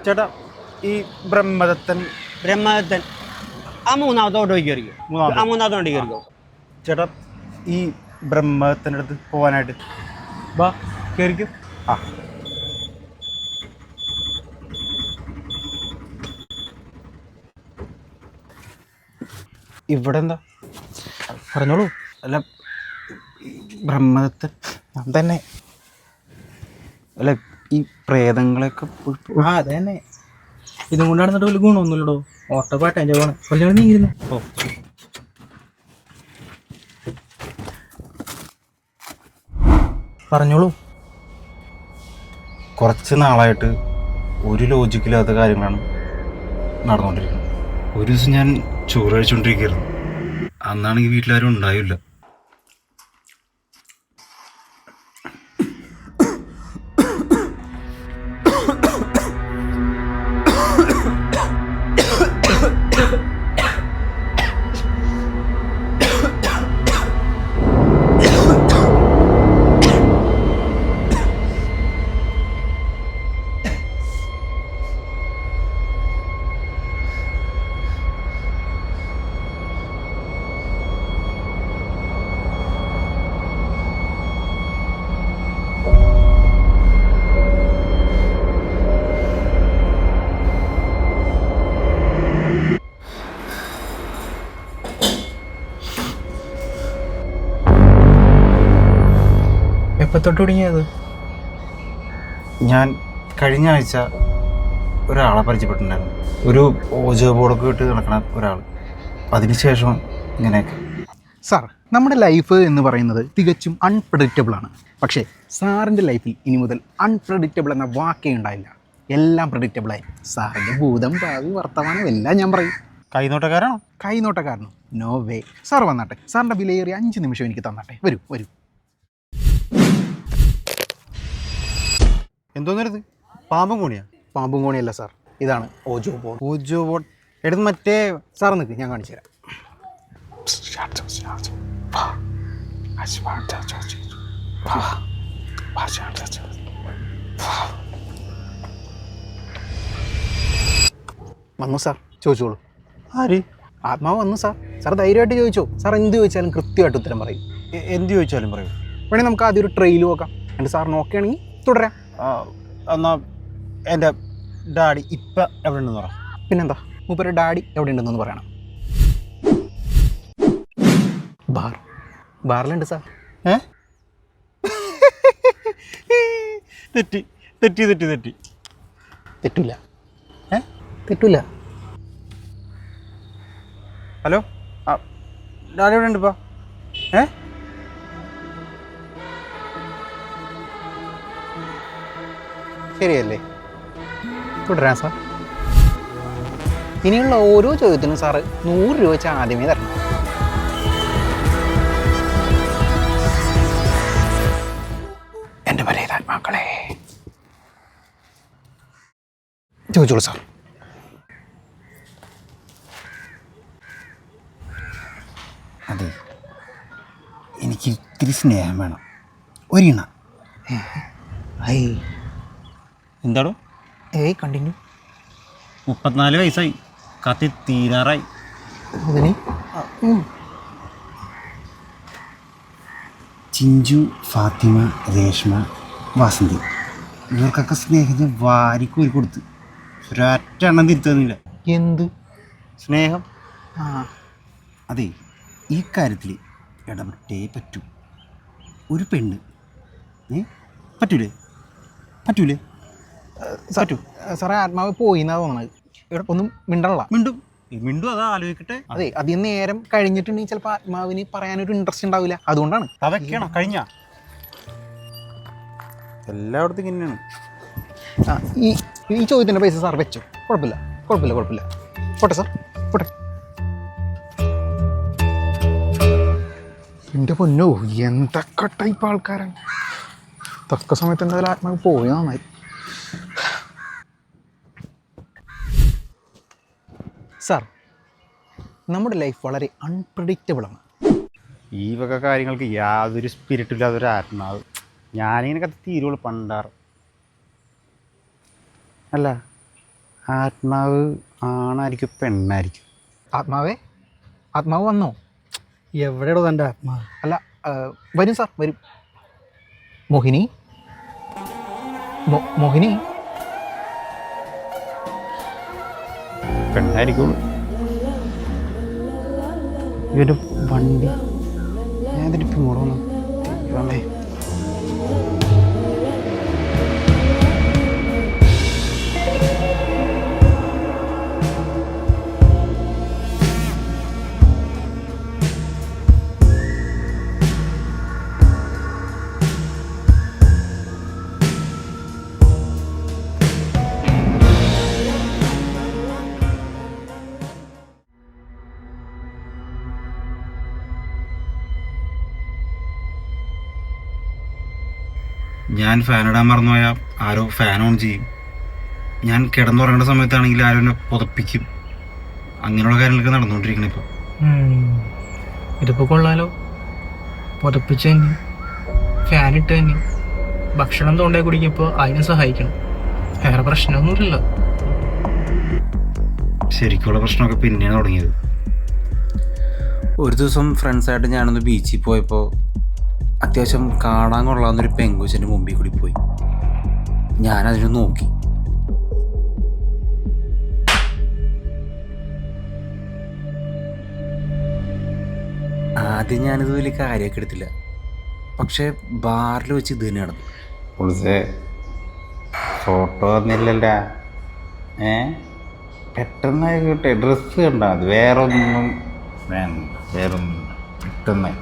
ചേട്ടാ ഈ ബ്രഹ്മദത്തൻ ബ്രഹ്മദത്തൻ ആ മൂന്നാമത്തോട്ട് കയറിയോ? ആ മൂന്നാമത്തോട്ട് കയറിയോ? ചേട്ടാ ഈ ബ്രഹ്മദത്തൻ്റെ അടുത്ത് പോകാനായിട്ട് വാ കയറിക്കും. ആ ഇവിടെ എന്താ പറഞ്ഞോളൂ. അല്ല ബ്രഹ്മദത്തൻ ഞാൻ തന്നെ. അല്ല ഈ പ്രേതങ്ങളെയൊക്കെ അത് തന്നെ. ഇതും കൊണ്ടാണ് എന്നിട്ട് വലിയ ഗുണമൊന്നുമില്ലടോ. ഓട്ടപ്പാട്ട് എൻ്റെ പോകണം. കൊല്ലം നീങ്ങിരുന്നു. ഓ പറഞ്ഞോളൂ. കുറച്ച് നാളായിട്ട് ഒരു ലോജിക്കില്ലാത്ത കാര്യങ്ങളാണ് നടന്നുകൊണ്ടിരിക്കുന്നത്. ഒരു ദിവസം ഞാൻ ചോറ് കഴിച്ചുകൊണ്ടിരിക്കുകയായിരുന്നു. അന്നാണെങ്കിൽ വീട്ടിലാരും ഉണ്ടായില്ല. എപ്പോൾ തൊട്ട് തുടങ്ങിയത്? ഞാൻ കഴിഞ്ഞ ആഴ്ച ഒരാളെ പരിചയപ്പെട്ടിട്ടുണ്ടായിരുന്നു. ഒരു ഓജോ ബോർഡൊക്കെ ഇട്ട് നടക്കുന്ന ഒരാൾ. അതിനുശേഷം ഇങ്ങനെയൊക്കെ. സാർ, നമ്മുടെ ലൈഫ് എന്ന് പറയുന്നത് തികച്ചും അൺപ്രഡിക്റ്റബിൾ ആണ്. പക്ഷേ സാറിൻ്റെ ലൈഫിൽ ഇനി മുതൽ അൺപ്രഡിക്റ്റബിൾ എന്ന വാക്കേ ഉണ്ടായില്ല. എല്ലാം പ്രഡിക്റ്റബിളായി. സാറിൻ്റെ ഭൂതം ഭാവി വർത്തമാനം എല്ലാം ഞാൻ പറയും. കൈനോട്ടക്കാരാണോ? കൈനോട്ടക്കാരനോ? No way. സാർ വന്നാട്ടെ. സാറിൻ്റെ വിലയേറിയ 5 നിമിഷം എനിക്ക് തന്നാട്ടെ. വരൂ വരൂ. എന്തോന്നരുത്? പാമ്പും കോണിയാ? പാമ്പും കോണിയല്ല സാർ, ഇതാണ് ഓജോ ബോർഡ്. ഓജോ ബോർഡ് എടുത്ത് മറ്റേ സാർ നിൽക്ക്, ഞാൻ കാണിച്ചു തരാം. വന്നു സാർ, ചോദിച്ചോളൂ. ആര്? ആത്മാവ് വന്നു സാർ. സാർ ധൈര്യമായിട്ട് ചോദിച്ചോ. സാർ എന്ത് ചോദിച്ചാലും കൃത്യമായിട്ട് ഉത്തരം പറയും. എന്ത് ചോദിച്ചാലും പറയൂ. വേണമെങ്കിൽ നമുക്ക് ആദ്യം ഒരു ട്രെയിൽ നോക്കാം. എന്നിട്ട് സാർ നോക്കുകയാണെങ്കിൽ തുടരാം. എന്നാ എൻ്റെ ഡാഡി ഇപ്പം എവിടെ ഉണ്ടെന്ന് പറ. പിന്നെന്താ, മൂപ്പര് ഡാഡി എവിടെ ഉണ്ടെന്നൊന്ന് പറയണം. ബാറിലുണ്ട് സാർ. തെറ്റി തെറ്റി തെറ്റി തെറ്റി തെറ്റില്ല. തെറ്റില്ല. ഹലോ, ഡാഡി എവിടെ ഉണ്ട് ഇപ്പം? ശരിയല്ലേ? തുടരാം സാർ. ഇനിയുള്ള ഓരോ ചോദ്യത്തിനും സാറ് 100 രൂപ വെച്ച് ആദ്യമേ തരണം. എൻ്റെ പരേതാത്മാക്കളെ ചോദിച്ചോളൂ സാർ. അതെ, എനിക്ക് ഇത്തിരി സ്നേഹം വേണം. ഒരിണ. എന്താടോ? കണ്ടിന്യൂ. 34 വയസ്സായി, കത്തി തീരാറായി. അതിന് ചിഞ്ചു, ഫാത്തിമ, രേഷ്മ, വാസന്തി, ഇവർക്കൊക്കെ സ്നേഹം ഞാൻ വാരിക്കൂരി കൊടുത്ത് ഒരൊറ്റ എണ്ണം തിരുത്തുന്നില്ല. എന്ത് സ്നേഹം? ആ, അതെ, ഈ കാര്യത്തിൽ ഇടപെട്ടേ പറ്റൂ. ഒരു പെണ്ണ് പറ്റൂലേ? പറ്റൂലേ? പറ്റൂ. സാറേ, ആത്മാവ് പോയി എന്നാ തോന്നണത്. ഒന്നും മിണ്ടല്ല. മിണ്ടും മിണ്ടും. അതാ ആലോചിക്കട്ടെ. അതെ, അധികം നേരം കഴിഞ്ഞിട്ടുണ്ടെങ്കിൽ ചിലപ്പോൾ ആത്മാവിന് പറയാനൊരു ഇൻട്രസ്റ്റ് ഉണ്ടാവില്ല. അതുകൊണ്ടാണ്. അതൊക്കെയാണോ കഴിഞ്ഞ എല്ലായിടത്തും ഇങ്ങനെയാണ്. ഈ ചോദ്യത്തിൻ്റെ പൈസ സാർ വെച്ചോ. കുഴപ്പമില്ല കുഴപ്പമില്ല കുഴപ്പമില്ല. പോട്ടെ സാർ, പോട്ടെ. എൻ്റെ പൊന്നോ, എന്തൊക്കെ ടൈപ്പ് ആൾക്കാരാണ്. തക്ക സമയത്ത് എന്തായാലും ആത്മാവ് പോയി നന്നായി. സാർ, നമ്മുടെ ലൈഫ് വളരെ അൺപ്രഡിക്റ്റബിളാണ്. ഈ വക കാര്യങ്ങൾക്ക് യാതൊരു സ്പിരിറ്റും ഇല്ലാതൊരു ആത്മാവ്. ഞാനിങ്ങനെ കത്തി തീരുള്ളൂ പണ്ടാറ്. അല്ല, ആത്മാവ് ആണായിരിക്കും പെണ്ണായിരിക്കും? ആത്മാവ് വന്നോ? എവിടെയാണോ തൻ്റെ ആത്മാവ്? അല്ല, വരും സാർ, വരും. മോഹിനി, മോഹിനി പെണ്ണായിരിക്കുള്ളൂ. ഈ ഒരു വണ്ടി ഞാൻ ഇതിനിപ്പോൾ ഇങ്ങോട്ട് വന്നു. ദൈവമേ. ഞാൻ ഫാനിടാൻ മറന്നുപോയാൽ ആരോ ഫാൻ ഓൺ ചെയ്യും. ഞാൻ കിടന്നുറങ്ങേണ്ട സമയത്താണെങ്കിൽ ആരോ എന്നെ പുതപ്പിക്കും. അങ്ങനെയുള്ള കാര്യങ്ങളൊക്കെ നടന്നുകൊണ്ടിരിക്കണം ഇപ്പോൾ. ഇതിപ്പോൾ കൊള്ളാലോ. പുതപ്പിച്ച് തന്നെ, ഫാനിട്ട് തന്നെ, ഭക്ഷണം തൊണ്ടേ കുടിക്കുമ്പോൾ അതിനെ സഹായിക്കണം. വേറെ പ്രശ്നമൊന്നുമില്ലല്ലോ. ശരിക്കുള്ള പ്രശ്നമൊക്കെ പിന്നെയാണ് തുടങ്ങിയത്. ഒരു ദിവസം ഫ്രണ്ട്സായിട്ട് ഞാനൊന്ന് ബീച്ചിൽ പോയപ്പോൾ അത്യാവശ്യം കാണാൻ കൊള്ളാവുന്നൊരു പെങ്കുച്ചിൻ്റെ മുമ്പിൽ കൂടി പോയി. ഞാനതിന് നോക്കി. ആദ്യം ഞാനിത് വലിയ കാര്യമൊക്കെ എടുത്തില്ല. പക്ഷേ ബാറിൽ വെച്ച് ഇത് തന്നെ നടന്നു. പുളിസേ ഫോട്ടോ വന്നില്ലല്ല. പെട്ടെന്നായിക്കോട്ടെ, ഡ്രസ്സ് കണ്ടാൽ മതി, വേറൊന്നും വേണ്ട. വേറൊന്നും പെട്ടെന്ന്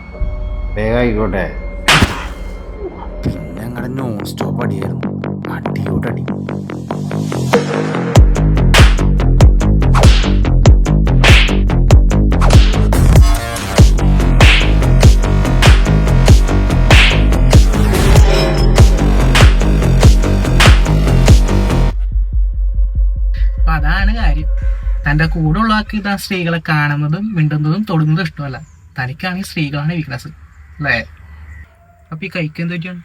വേഗമായിക്കോട്ടെ. പിന്നെ ഞങ്ങളുടെ നോൺ സ്റ്റോപ്പ് അടിയായിരുന്നു. അടിയോടടി. അപ്പം അതാണ് കാര്യം. തൻ്റെ കൂടെ ഉള്ളവർക്ക് ഇതാ സ്ത്രീകളെ കാണുന്നതും മിണ്ടുന്നതും തൊടുന്നതും ഇഷ്ടമല്ല. തനിക്കാണെങ്കിൽ സ്ത്രീകളാണ് വീക്ക്നെസ് അല്ലേ? അപ്പം ഈ കൈക്ക് എന്ത് പറ്റിയാണ്?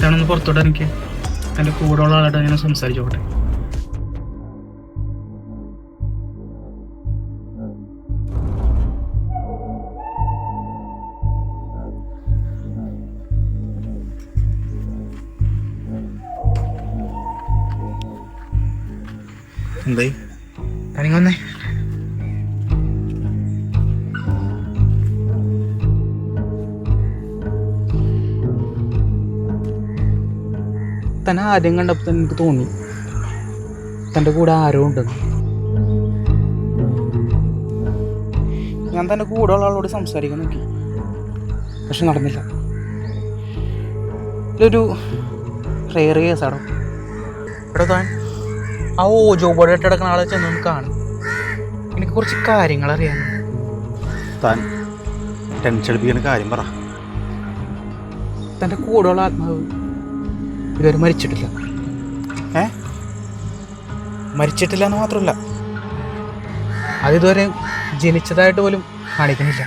താനൊന്ന് പുറത്തോട്ട് ഇറങ്ങിയ തൻ്റെ കൂടെ ഉള്ള ആളായിട്ട് ഞാൻ സംസാരിച്ചോട്ടെ. എന്തായി? തനിക്ക് വന്നേ. തന്നെ ആദ്യം കണ്ടപ്പോൾ തന്നെ എനിക്ക് തോന്നി തൻ്റെ കൂടെ ആരോ ഉണ്ടെന്ന്. ഞാൻ തൻ്റെ കൂടെ ഉള്ള ആളോട് സംസാരിക്കാൻ നോക്കി, പക്ഷെ നടന്നില്ല. ഇതൊരു റെയർ കേസാണോ? ഇവിടെ താൻ ആ ഓജോ ബോർഡ് ഇട്ട് കിടക്കുന്ന ആളെ ചെന്നൊന്ന് കാണും. എനിക്ക് കുറച്ച് കാര്യങ്ങൾ അറിയാനുണ്ട്. താൻ ടെൻഷൻ അടിപ്പിക്കുന്ന കാര്യം പറ. തൻ്റെ കൂടെയുള്ള ആത്മാവ് ഇതുവരെ മരിച്ചിട്ടില്ല. മരിച്ചിട്ടില്ല എന്ന് മാത്രമല്ല, അതിതുവരെ ജനിച്ചതായിട്ട് പോലും കാണിക്കുന്നില്ല.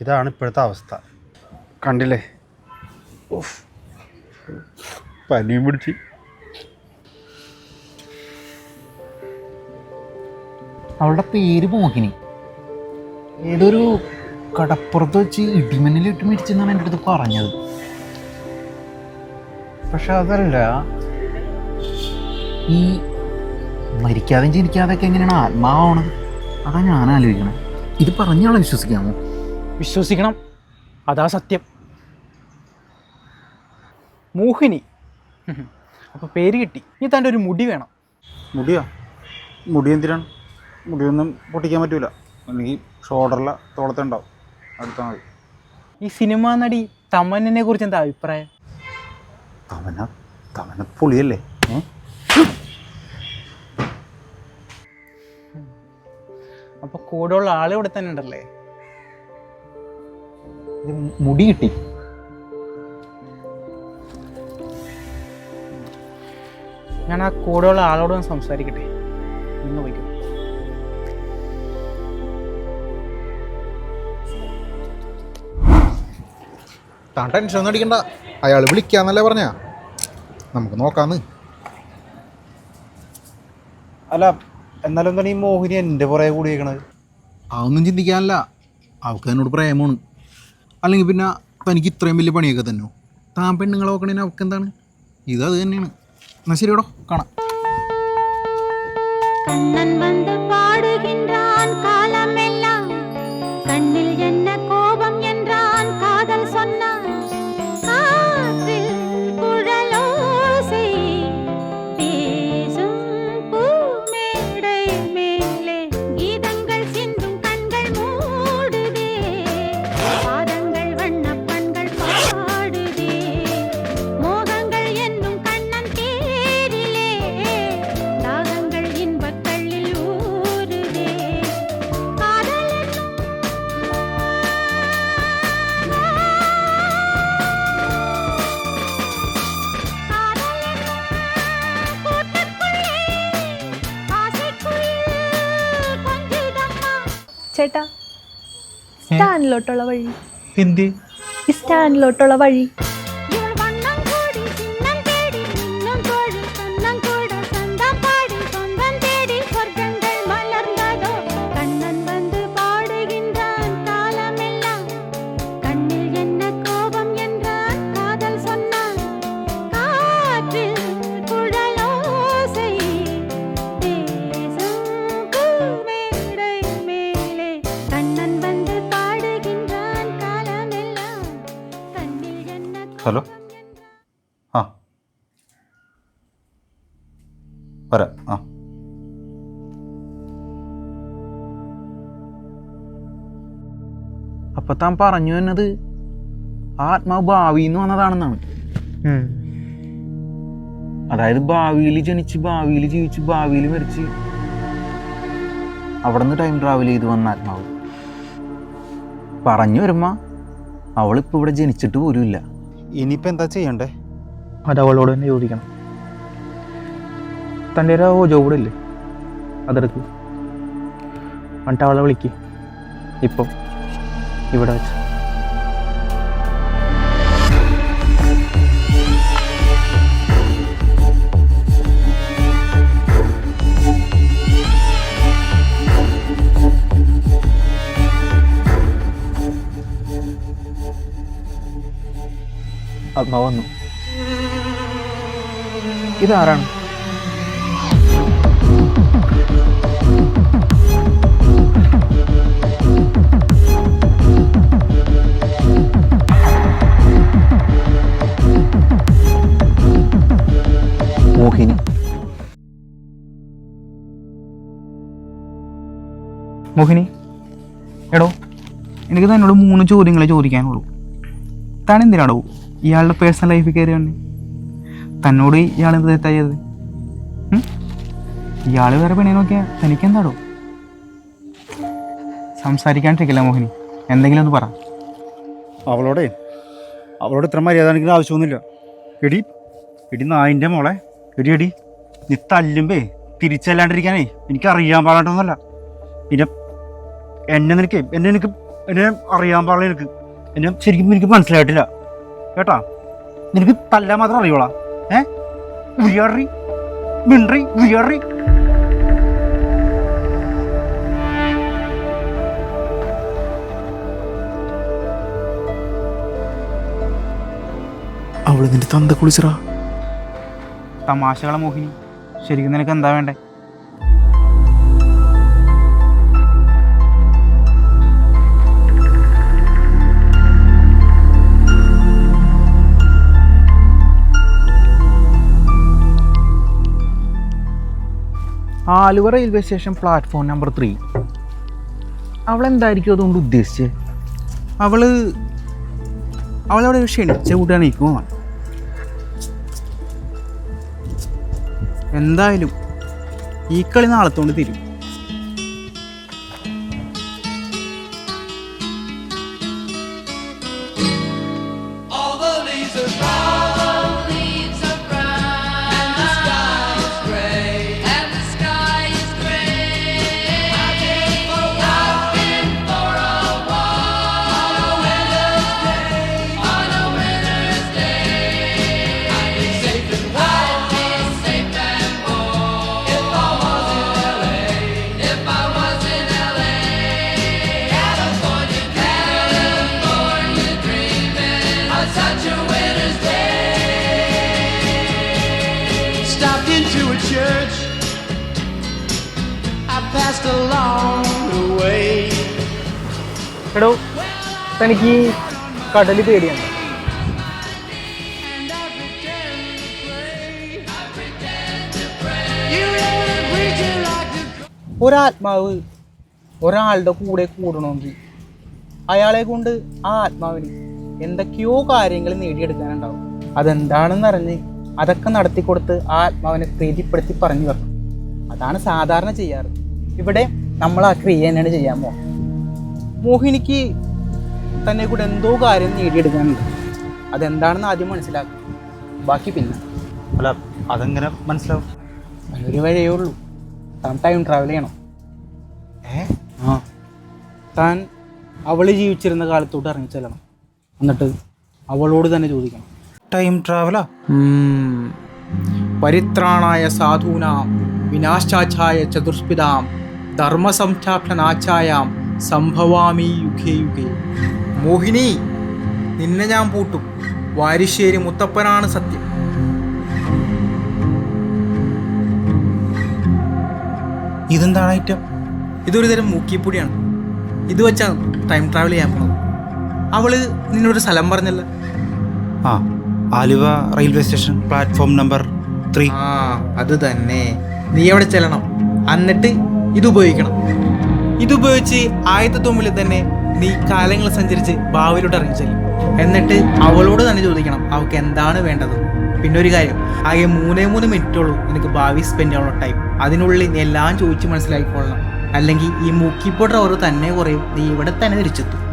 ഇതാണ് ഇപ്പോഴത്തെ അവസ്ഥ. കണ്ടില്ലേ, പനിയും പിടിച്ച്. അവളുടെ പേര് മോഹിനി. ഏതൊരു കടപ്പുറത്ത് വെച്ച് ഇടിമണ്ണിലിട്ട് മേടിച്ചെന്നാണ് എൻ്റെ അടുത്ത് പറഞ്ഞത്. പക്ഷെ അതല്ല, ഈ മരിക്കാതെയും ജനിക്കാതെയൊക്കെ എങ്ങനെയാണ് ആത്മാവാണത്? അതാ ഞാൻ ആലോചിക്കണം. ഇത് പറഞ്ഞാളെ വിശ്വസിക്കാമോ? വിശ്വസിക്കണം, അതാ സത്യം. മോഹിനി. അപ്പോൾ പേര് കിട്ടി. ഇനി തൻ്റെ ഒരു മുടി വേണം. മുടിയോ? മുടി എന്തിനാണ്? മുടിയൊന്നും പൊട്ടിക്കാൻ പറ്റൂല. അല്ലെങ്കിൽ ഷോൾഡറിലെ തോളത്തെ ഉണ്ടാവും. അടുത്താൽ മതി. ഈ സിനിമാ നടി തമന്നിനെ കുറിച്ച് എന്താ അഭിപ്രായം? തമന പൊളിയല്ലേ? അപ്പോൾ കൂടെയുള്ള ആൾ ഇവിടെ തന്നെ ഉണ്ടല്ലേ? ഇത് മുടി കിട്ടി. ഞാൻ ആ കൂടെയുള്ള ആളോട് സംസാരിക്കട്ടെ. ഇന്ന് വയ്ക്കും. താൻ ടെൻഷൻ ഒന്നും അടിക്കണ്ട. അയാൾ വിളിക്കാന്നല്ലേ പറഞ്ഞ, നമുക്ക് നോക്കാന്ന്. അല്ല, എന്നാലും എന്താണ് ഈ മോഹിനി എൻ്റെ പുറകെ കൂടിയേക്കണത്? അതൊന്നും ചിന്തിക്കാനല്ല, അവൾക്ക് എന്നോട് പ്രേമമാണ്. അല്ലെങ്കിൽ പിന്നെ തനിക്ക് ഇത്രയും വലിയ പണിയൊക്കെ തന്നെ. താൻ പെണ്ണുങ്ങളെ നോക്കണേന് അവൾക്ക് എന്താണ്? ഇതത് തന്നെയാണ്. എന്നാ ശരിയോടോ, കാണാം. கண்ணன் வந்து பாடுகின்றான் காலமெல்லாம், கண்ணில் என்ன கோபம் என்றான் காதல் சொன்னான், காற்றில் குழலோசை பேசும் பூமேடை மேலே, கீதங்கள் சிந்தும் கண்கள் மூடுதே, பாதங்கள் வண்ணப்பண்கள் பாடுதே, மோகங்கள் என்னும் கண்ணன் தேரிலே, தாகங்கள் இன்பக் கள்ளில் ஊறுதே, காதல் என்னும் ചേട്ടാ, സ്റ്റാൻഡിലോട്ടുള്ള വഴി. എന്ത്? ഈ സ്റ്റാൻഡിലോട്ടുള്ള വഴി. இவள் வண்ணம் கூடி சின்னம் தேடி மின்னும் தோழி சொந்தம் கூட சொந்தம் பாடி சொந்தம் தேடி சொர்க்கங்கள் மலர்ந்ததோ, கண்ணன் வந்து பாடுகின்றான் காலமெல்லாம், கண்ணில் என்ன கோபம் என்றான் காதல் சொன்னான், காற்றில் குழலோசை பேசும் பூமேடை மேலே, கண்ணன் வந்து பாடுகின்றான் காலமெல்லாம், கண்ணில் என்ன ഹലോ, ആ വരാം. അപ്പൊ താൻ പറഞ്ഞു എന്നത് ആത്മാവ് ഭാവിയിൽ നിന്ന് വന്നതാണെന്നാണ്. അതായത് ഭാവിയിൽ ജനിച്ച് ഭാവിയിൽ ജീവിച്ച് ഭാവിയിൽ മരിച്ച് അവിടെ നിന്ന് ടൈം ട്രാവൽ ചെയ്ത് വന്ന ആത്മാവ്. പറഞ്ഞു വരുമ്പോ അവളിപ്പോൾ ഇവിടെ ജനിച്ചിട്ട് പോലും ഇല്ല. ഇനിയിപ്പോൾ എന്താ ചെയ്യണ്ടേ? അത് അവളോട് തന്നെ ചോദിക്കണം. തൻ്റെ ഒരു ജോബ് കൂടെ ഇല്ലേ, അതെടുക്ക്. എന്നിട്ട് അവളെ വിളിക്ക് ഇപ്പം ഇവിടെ വെച്ച്. ആത്മാവ് വന്നു. ഇതാരാണ്? മോഹിനി. മോഹിനി, എടോ, എനിക്ക് തന്നോട് 3 ചോദ്യങ്ങളെ ചോദിക്കാനുള്ളൂ. താൻ എന്തിനാടോ ഇയാളുടെ പേഴ്സണൽ ലൈഫിൽ കയറി വന്നേ? തന്നോട് ഇയാൾ എന്ത് തെറ്റാ ചെയ്തത്? ഇയാൾ വേറെ പെണ്ണിനെ നോക്കിയാൽ തനിക്കെന്താടോ? സംസാരിക്കാണ്ടിരിക്കില്ല മോഹിനി, എന്തെങ്കിലും ഒന്ന് പറ. അവളോട് ഇത്ര മര്യാദ കാണിക്കുന്ന ആവശ്യമൊന്നുമില്ല. എടി നായിൻ്റെ മോളെ, എടി നീ തല്ലുമ്പേ തിരിച്ചല്ലാണ്ടിരിക്കാനേ എനിക്കറിയാൻ പാടാണ്ടൊന്നുമല്ല. പിന്നെ എന്നെ അറിയാൻ പാടില്ല. എന്നെ ശരിക്കും എനിക്ക് മനസ്സിലായിട്ടില്ല കേട്ടാ. നിനക്ക് തല്ലാൻ മാത്രം അറിയോളാ? ഉയറി മിണ്ടി ഉയറി. അവള് നിന്റെ തന്ത കുളിച്ചറാ. തമാശകളെ മോഹിനി, ശരിക്കും നിനക്ക് എന്താ വേണ്ടേ? Aluva railway station platform number 3. അവളെന്തായിരിക്കും അതുകൊണ്ട് ഉദ്ദേശിച്ചത്? അവളവിടെ ക്ഷണിച്ച കൂട്ടാണ് ഇരിക്കുമോ? എന്തായാലും ഈ കളി നാളത്തോണ്ട് തിരും. എടോ, തനിക്ക് കടല് പേടിയാണ്? ഒരാത്മാവ് ഒരാളുടെ കൂടെ കൂടണമെങ്കിൽ അയാളെ കൊണ്ട് ആ ആത്മാവിന് എന്തൊക്കെയോ കാര്യങ്ങൾ നേടിയെടുക്കാനുണ്ടാവും. അതെന്താണെന്ന് അറിഞ്ഞ് അതൊക്കെ നടത്തിക്കൊടുത്ത് ആ ആത്മാവിനെ പ്രീതിപ്പെടുത്തി പറഞ്ഞു വെക്കണം. അതാണ് സാധാരണ ചെയ്യാറ്. ഇവിടെ നമ്മൾ ആ ക്രിയ തന്നെയാണ് ചെയ്യാമോ. മോഹിനിക്ക് തന്നെ കൂടെ എന്തോ കാര്യം നേടിയെടുക്കാനുണ്ട്. അതെന്താണെന്ന് ആദ്യം മനസ്സിലാക്കും, ബാക്കി പിന്നെ. അല്ല, അതെങ്ങനെ മനസ്സിലാവും? അതിനൊരു വഴിയേ ഉള്ളൂ. താൻ ടൈം ട്രാവൽ ചെയ്യണം. താൻ അവൾ ജീവിച്ചിരുന്ന കാലത്തോട്ട് ഇറങ്ങി ചെല്ലണം. എന്നിട്ട് അവളോട് തന്നെ ചോദിക്കണം. ടൈം ട്രാവലാ? പരിത്രാണായ സാധൂനാം വിനാശാച്ഛായ ചതുഷ്പിതാം ധർമ്മസംസ്ഥാപനാച്ഛായാം സംഭവാമി യുഗേ യുഗേ. മോഹിനി, നിന്നെ ഞാൻ പൂട്ടും. വാരിശ്ശേരി മുത്തപ്പനാണ് സത്യം. ഇതെന്താണ് ഐറ്റം? ഇതൊരു തരം മൂക്കിപ്പൊടിയാണ്. ഇത് വെച്ചാണ് ടൈം ട്രാവൽ ചെയ്യാൻ പോണത്. അവള് നിന്നൊരു സ്ഥലം പറഞ്ഞല്ല? Aluva railway station platform number 3. അത് തന്നെ. നീ അവിടെ ചെല്ലണം. എന്നിട്ട് ഇത് ഉപയോഗിക്കണം. ഇതുപയോഗിച്ച് ആദ്യത്തെ തുമ്പിൽ തന്നെ നീ കാലങ്ങൾ സഞ്ചരിച്ച് ഭാവിയിലോട്ട് ഇറങ്ങി ചെല്ലും. എന്നിട്ട് അവളോട് തന്നെ ചോദിക്കണം അവൾക്ക് എന്താണ് വേണ്ടത്. പിന്നെ ഒരു കാര്യം, ആകെ 3 മിനിറ്റുള്ളൂ നിനക്ക് ഭാവി സ്പെൻഡ് ചെയ്യാനുള്ള ടൈം. അതിനുള്ളിൽ നീ എല്ലാം ചോദിച്ച് മനസ്സിലാക്കിക്കൊള്ളണം. അല്ലെങ്കിൽ ഈ മൂക്കിപ്പോട്ട് ഓരോ തന്നെ കുറയും. നീ ഇവിടെ തന്നെ തിരിച്ചെത്തും.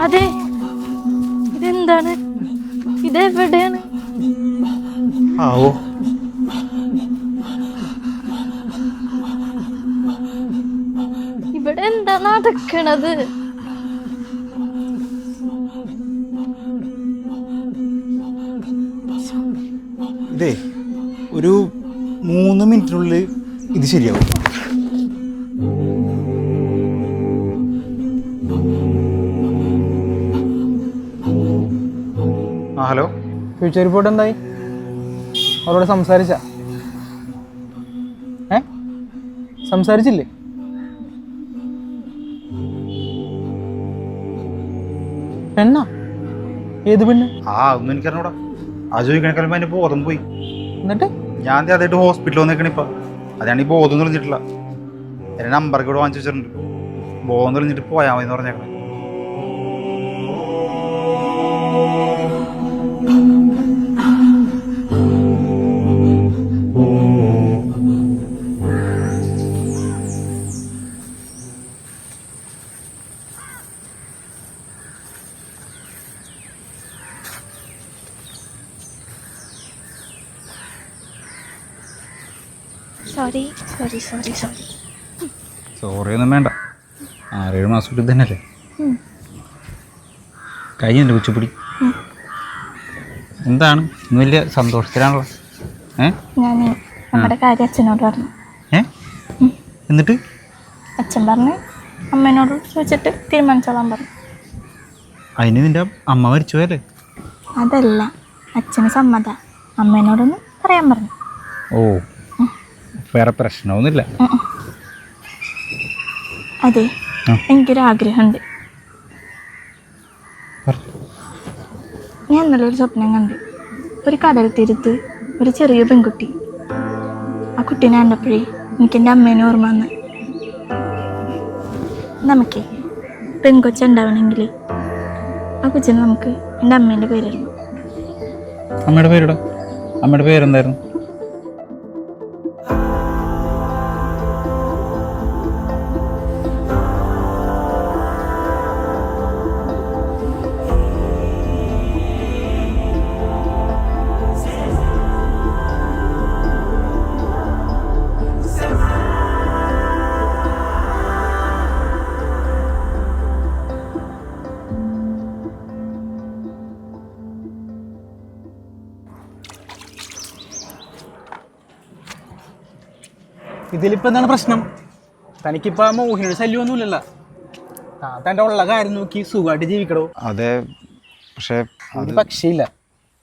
അതെ, ഇതെന്താണ്? ഇതെവിടെയാണ്? ആവോ, ഇവിടെ എന്താ നടക്കണത്? ഇതേ ഒരു 3 മിനിറ്റിനുള്ളിൽ ഇത് ശരിയാവും. ആ ഹലോ. ഫ്യൂച്ചർ റിപ്പോർട്ട് എന്തായി? അവരോട് സംസാരിച്ച സംസാരിച്ചില്ലേ? പെണ്ണാ? ഏത് പെണ്ണ്? ഒന്നും എനിക്കറിഞ്ഞൂടാ. ആ ചോദിക്കണേക്കാളും അതിന്റെ ബോധം പോയി. എന്നിട്ട് ഞാൻ അതായിട്ട് ഹോസ്പിറ്റലിൽ വന്നേക്കണ ഇപ്പൊ. അതാണ് ഈ ബോധം തെളിഞ്ഞിട്ടില്ല. എന്റെ നമ്പറൊക്കെ ഇവിടെ വാങ്ങിച്ചു വെച്ചിട്ടുണ്ട്. ബോധം തെളിഞ്ഞിട്ട് പോയാൽ മതി എന്ന് പറഞ്ഞേക്കണേ. Sorry sorry sorry sorry. സോറിയൊന്നും വേണ്ട. 6-7 മാസം കൂടി തന്നെയല്ലേ കഴിഞ്ഞില്ല കുച്ചിപ്പിടി. എന്താണ് ഇന്ന് വലിയ സന്തോഷത്തിലാണല്ലോ? ഞാൻ നമ്മുടെ കാര്യം അച്ഛനോട് പറഞ്ഞു. എന്നിട്ട് അച്ഛൻ പറഞ്ഞ് അമ്മേനോട് ചോദിച്ചിട്ട് തീരുമാനിച്ചോളാൻ പറഞ്ഞു. അതിന് നിന്റെ അമ്മ മരിച്ചു പോയല്ലേ? അതല്ല, അച്ഛന് സമ്മത, അമ്മേനോടൊന്ന് പറയാൻ പറഞ്ഞു. ഓ, വേറെ പ്രശ്നമൊന്നുമില്ല. അതെ, എനിക്കൊരാഗ്രഹമുണ്ട്. ഞാൻ ഇന്നലെ ഒരു സ്വപ്നം കണ്ടു. ഒരു കടൽ തീരത്ത് ഒരു ചെറിയ പെൺകുട്ടി. ആ കുട്ടീനെ കണ്ടപ്പോഴേ എനിക്ക് എൻ്റെ അമ്മേനെ ഓർമ്മ വന്നു. നമുക്കേ പെൺകൊച്ചുണ്ടാവണമെങ്കിൽ ആ കൊച്ചിന് നമുക്ക് എൻ്റെ അമ്മേൻ്റെ പേരിടണം. അമ്മയുടെ പേരിടാം. അമ്മയുടെ പേരെന്തായിരുന്നു? ഇതിലിപ്പോൾ എന്താണ് പ്രശ്നം? തനിക്കിപ്പോൾ ആ മോഹിനിയുടെ ശല്യമൊന്നുമില്ലല്ലോ. തൻ്റെ ഉള്ള കാര്യം നോക്കി സുഖമായിട്ട് ജീവിക്കടോ. അതെ, പക്ഷേ പക്ഷേയില്ല.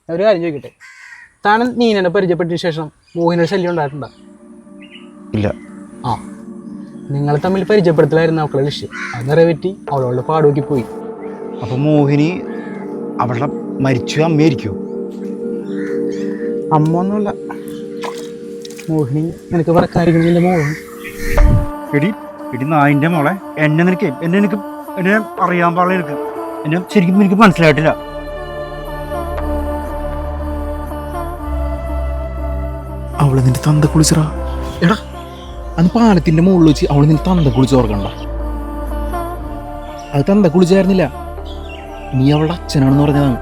ഞാൻ ഒരു കാര്യം ചോദിക്കട്ടെ, താൻ നീനെ പരിചയപ്പെട്ടതിന് ശേഷം മോഹിനിയുടെ ശല്യം ഉണ്ടായിട്ടുണ്ടോ? ഇല്ല. നിങ്ങൾ തമ്മിൽ പരിചയപ്പെടുത്തലായിരുന്നു അവളുടെ ലക്ഷ്യം. അത് നിറവേറ്റി അവളവളുടെ പാടുനോക്കി പോയി. അപ്പം മോഹിനി അവളുടെ മരിച്ചു അമ്മയായിരിക്കുമോ? അമ്മ ഒന്നുമല്ല, മോഹിനി നിനക്ക് പറക്കായിരിക്കും നിന്റെ മോളാണ്. എടി നായിൻ്റെ മോളെ, എന്നെ അറിയാൻ പാടില്ല. എന്നെ ശരിക്കും എനിക്ക് മനസ്സിലായിട്ടില്ല. അവള് നിന്റെ തന്ത കുളിച്ചറാ. എടാ, അന്ന് പാലത്തിന്റെ മുകളിൽ വെച്ച് അവള് നിന്റെ തന്ത കുളിച്ച് ഓർക്കണ്ട. അത് തന്ത കുളിച്ചായിരുന്നില്ല, നീ അവളുടെ അച്ഛനാണെന്ന് പറഞ്ഞതാണ്.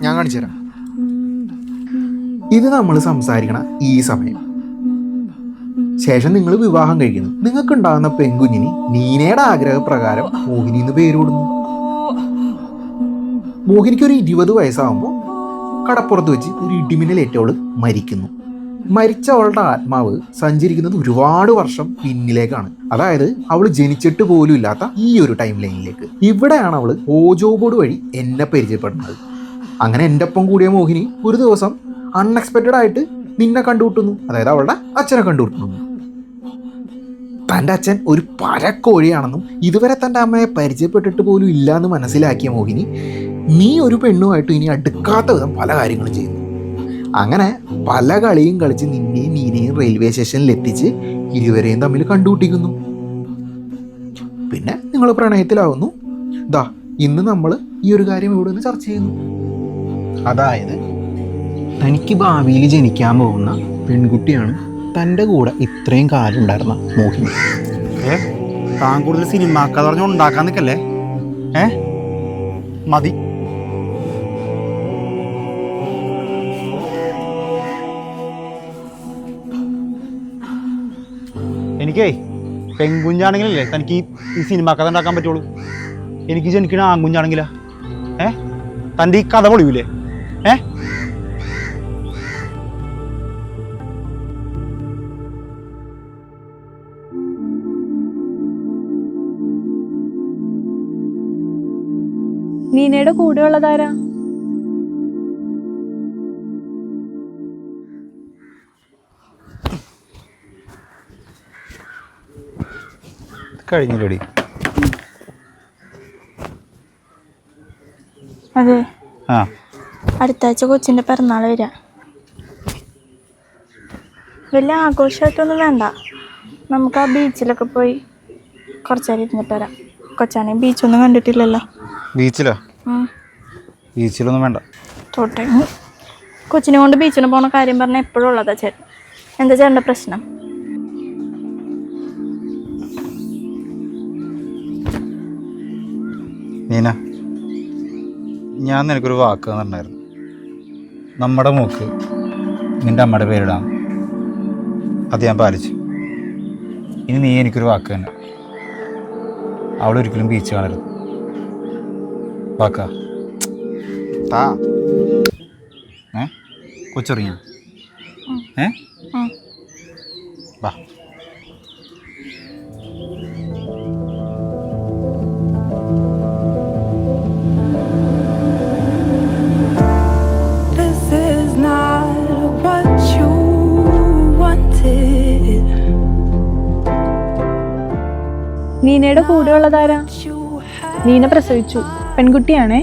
ഞാൻ കാണിച്ചു തരാം. ഇത് നമ്മൾ സംസാരിക്കണ ഈ സമയം. ശേഷം നിങ്ങൾ വിവാഹം കഴിക്കുന്നു. നിങ്ങൾക്കുണ്ടാകുന്ന പെൺകുഞ്ഞിന് നീനയുടെ ആഗ്രഹപ്രകാരം മോഹിനി എന്ന് പേരിടുന്നു. മോഹിനിക്ക് ഒരു 20 വയസ്സാകുമ്പോൾ കടപ്പുറത്ത് വെച്ച് ഒരു ഇടിമിന്നലേറ്റ് അവള് മരിക്കുന്നു. മരിച്ച അവളുടെ ആത്മാവ് സഞ്ചരിക്കുന്നത് ഒരുപാട് വർഷം പിന്നിലേക്കാണ്. അതായത് അവൾ ജനിച്ചിട്ട് പോലും ഇല്ലാത്ത ഈ ഒരു ടൈം ലൈനിലേക്ക്. ഇവിടെയാണ് അവള് ഓജോ ബോർഡ് വഴി എന്നെ പരിചയപ്പെടുന്നത്. അങ്ങനെ എൻ്റെ ഒപ്പം കൂടിയ മോഹിനി ഒരു ദിവസം അൺഎക്സ്പെക്റ്റഡ് ആയിട്ട് നിന്നെ കണ്ടുമുട്ടുന്നു. അതായത് അവളുടെ അച്ഛനെ കണ്ടുമുട്ടുന്നു. തൻ്റെ അച്ഛൻ ഒരു പരക്കോഴിയാണെന്നും ഇതുവരെ തൻ്റെ അമ്മയെ പരിചയപ്പെട്ടിട്ട് പോലും ഇല്ല എന്ന് മനസ്സിലാക്കിയ മോഹിനി നീ ഒരു പെണ്ണുമായിട്ട് ഇനി അടുക്കാത്ത വിധം പല കാര്യങ്ങളും ചെയ്യുന്നു. അങ്ങനെ പല കളിയും കളിച്ച് നിന്നെയും നീനെയും റെയിൽവേ സ്റ്റേഷനിൽ എത്തിച്ച് ഇരുവരെയും തമ്മിൽ കണ്ടുമുട്ടിക്കുന്നു. പിന്നെ നിങ്ങൾ പ്രണയത്തിലാവുന്നു. ഇന്ന് നമ്മൾ ഈ ഒരു കാര്യം ഇവിടെ നിന്ന് ചർച്ച ചെയ്യുന്നു. അതായത് തനിക്ക് ഭാവിയിൽ ജനിക്കാൻ പോകുന്ന പെൺകുട്ടിയാണ് തൻ്റെ കൂടെ ഇത്രയും കാലം ഉണ്ടായിരുന്ന മോഹിനി. താൻ കൂടുതൽ സിനിമാക്കാതെ പറഞ്ഞ ഉണ്ടാക്കാൻ നിൽക്കല്ലേ? മതി. എനിക്കേ പെൺകുഞ്ഞാണെങ്കിലല്ലേ തനിക്ക് ഈ സിനിമാക്കഥ ഉണ്ടാക്കാൻ പറ്റുള്ളൂ. എനിക്ക് ജനിക്കണ ആൺകുഞ്ഞാണെങ്കിലാ തൻ്റെ ഈ കഥ പൊളിയൂലേ? ഏ നീനയുടെ കൂടെ ഉള്ളതാരാ? കഴിഞ്ഞില്ലടി. അതെ, ആ അടുത്ത ആഴ്ച കൊച്ചിൻ്റെ പിറന്നാൾ വരിക. വലിയ ആഘോഷമായിട്ടൊന്നും വേണ്ട, നമുക്ക് ആ ബീച്ചിലൊക്കെ പോയി കുറച്ച് നേരം ഇരുന്നിട്ട് വരാം. കൊച്ചാണെങ്കിൽ ബീച്ചൊന്നും കണ്ടിട്ടില്ലല്ലോ. ബീച്ചിലോ? ബീച്ചിലൊന്നും വേണ്ട. തോട്ടെ, കൊച്ചിനെ കൊണ്ട് ബീച്ചിന് പോണ കാര്യം പറഞ്ഞാൽ എപ്പോഴും ഉള്ളതാ ചേട്ടൻ. എന്താ ചേട്ടൻ്റെ പ്രശ്നം? നീന, ഞാൻ നിനക്കൊരു വാക്ക് തന്നിട്ടുണ്ടായിരുന്നു. നമ്മുടെ മൂക്ക് നിൻ്റെ അമ്മയുടെ പേരിടാം. അത് ഞാൻ പാലിച്ചു. ഇനി നീ എനിക്കൊരു വാക്ക് തന്നെ. അവളൊരിക്കലും ബീച്ച് കാണരുത്. വാക്കാ താ. കൊച്ചറിയ വാ. This is not what you wanted. നീനയുടെ കൂടെ ഉള്ളതാരാ? You had നീന പ്രസവിച്ചു, പെൺകുട്ടിയാണേ.